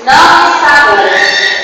não está morto.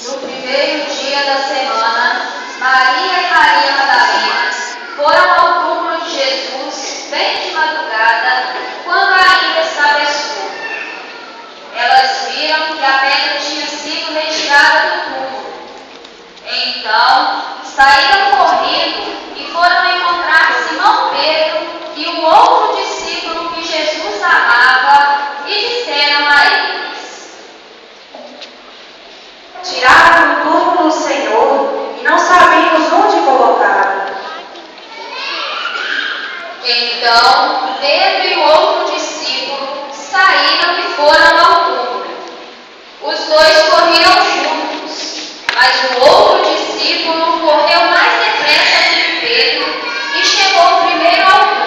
No primeiro dia da semana, Maria e Maria Madalena foram ao túmulo de Jesus bem de madrugada, quando ainda estava escuro. Elas viram que a pedra tinha sido retirada do túmulo. Então, saíram correndo e foram encontrar Simão Pedro e o outro discípulo que Jesus amava e disseram a eles: Tiraram do túmulo o Senhor e não sabemos onde colocá-lo. Então, Pedro e o outro discípulo saíram e foram ao túmulo. Os dois corriam juntos, mas o outro discípulo correu mais depressa que Pedro e chegou primeiro ao túmulo.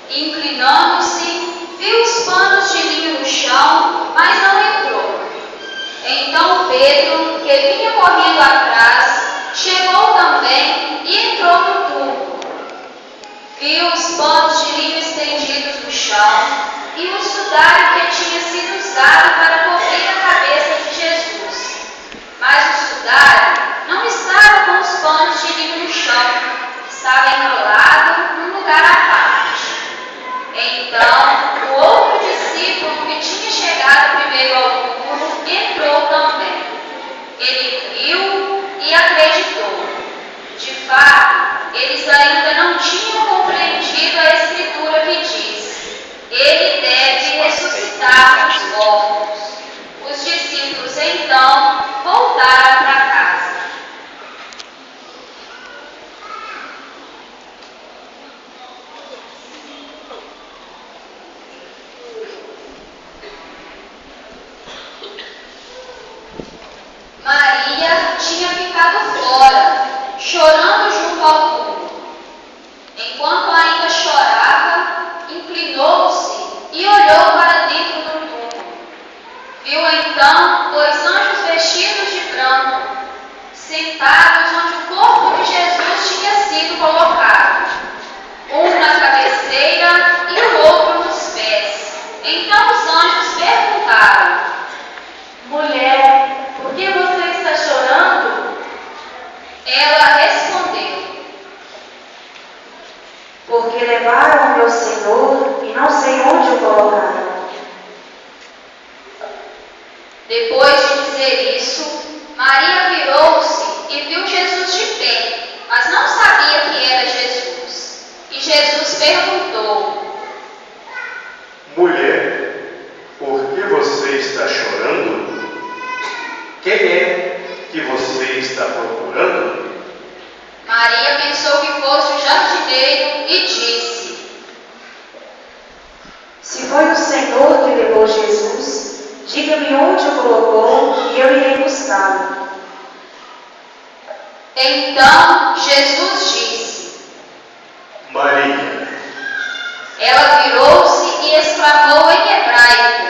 Inclinando-se, viu os panos de linho no chão, mas não entrou. Então Pedro, que vinha correndo atrás, chegou também e entrou no túmulo. Viu os panos de linho estendidos no chão e o sudário que tinha sido usado para cobrir a cabeça de Jesus. Mas o sudário não estava com os panos de linho no chão, estava enrolado num lugar à parte. Então, o outro discípulo que tinha chegado primeiro ao túmulo entrou também. Ele viu e acreditou. De fato, eles ainda não tinham compreendido a escritura que diz: ele deve ressuscitar dos mortos. Os discípulos então voltaram para casa. Maria tinha ficado fora, chorando junto ao túmulo. Enquanto ainda chorava, inclinou-se e olhou para dentro do túmulo. Viu então 2 anjos vestidos de branco, sentados onde o corpo de Jesus tinha sido colocado, um na cabeceira e o outro nos pés. Então os anjos perguntaram: Mulher, por que você está chorando? Ela respondeu: Porque levaram o meu Senhor e não sei onde o colocaram. Depois de dizer isso, Maria virou-se e viu Jesus de pé, mas não sabia que era Jesus. E Jesus perguntou: Mulher, por que você está chorando? Quem é que você está procurando? Maria pensou que fosse o jardineiro e disse: Se foi o Senhor que levou Jesus, diga-me onde o colocou e eu irei buscá-lo. Então Jesus disse: Maria. Ela virou-se e exclamou em hebraico: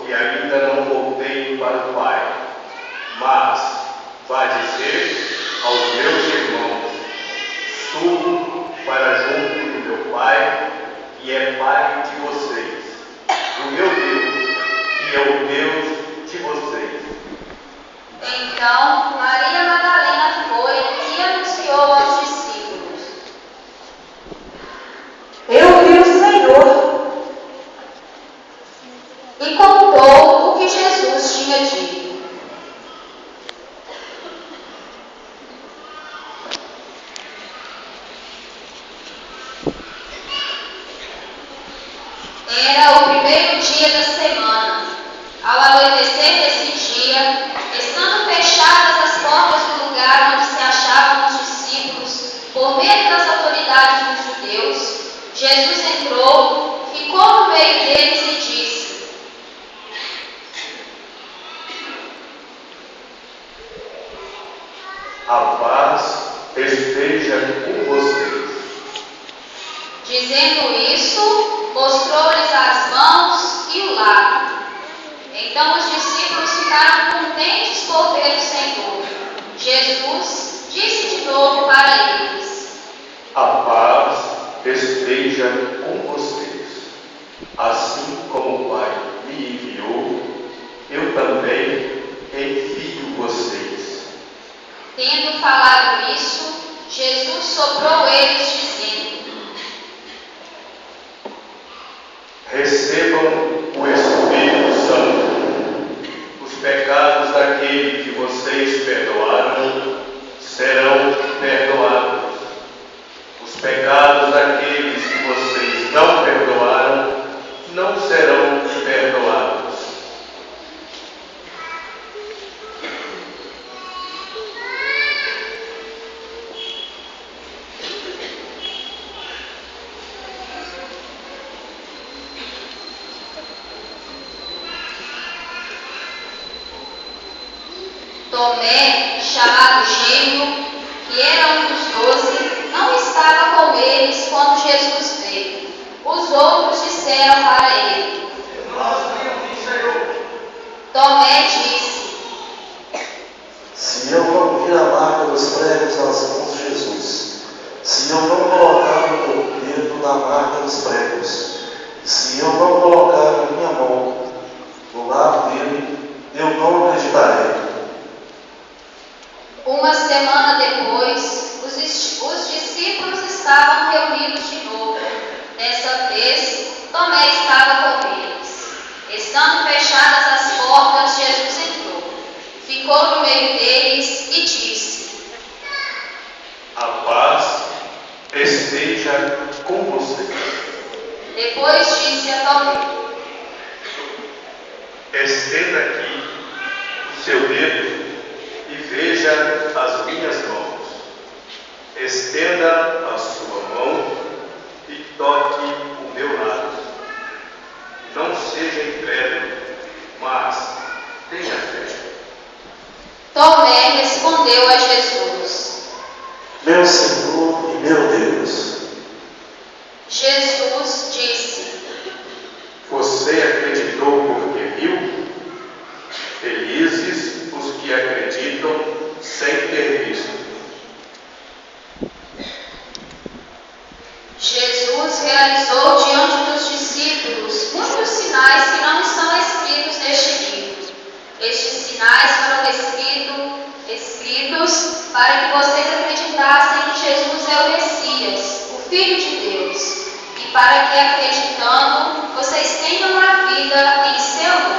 porque ainda não voltei para o Pai. Mas vá dizer aos meus irmãos: subo para junto do meu Pai, que é Pai de vocês, do meu Deus, que é o Deus de vocês. Então Maria Madalena foi e anunciou aos discípulos: Eu vi o Senhor. E contou o que Jesus tinha dito. Era o primeiro dia da semana. Ao anoitecer desse dia, estando fechadas as portas do lugar onde se achavam os discípulos, por medo das autoridades dos judeus, Jesus entrou, ficou no meio deles e disse: A paz esteja com vocês. Dizendo isso, mostrou-lhes as mãos e o lado. Então os discípulos ficaram contentes por ver o Senhor. Jesus disse de novo para eles: A paz esteja com vocês. Assim como o Pai me enviou, eu também envio vocês. Tendo falado isso, Jesus soprou eles, dizendo: Recebam o Espírito Santo. Os pecados daquele que vocês perdoaram serão perdoados. Os pecados daqueles que vocês não perdoaram não serão perdoados. Tomé, chamado Gêmeo, que era um dos 12, não estava com eles quando Jesus veio. Os outros disseram para ele: Nós vimos, Senhor. Tomé disse: Se eu não vir a marca dos pregos nas mãos de Jesus, se eu não colocar o meu dedo na marca dos pregos, se eu não colocar a minha mão no lado dele, eu não acreditarei. Uma semana depois, os discípulos estavam reunidos de novo. Dessa vez, Tomé estava com eles. Estando fechadas as portas, Jesus entrou, ficou no meio deles e disse: A paz esteja com vocês. Depois disse a Tomé: Estenda aqui o seu dedo e veja as minhas mãos. Estenda a sua mão e toque o meu lado. Não seja incrédulo, mas tenha fé. Tomé respondeu a Jesus: Meu Senhor e meu Deus. Jesus disse: Você acreditou porque viu? Felizes os que acreditam sem ter visto. Jesus realizou diante dos discípulos muitos sinais que não estão escritos neste livro. Estes sinais foram escritos para que vocês acreditassem que Jesus é o Messias, o Filho de Deus, e para que, acreditando, vocês tenham a vida em seu nome.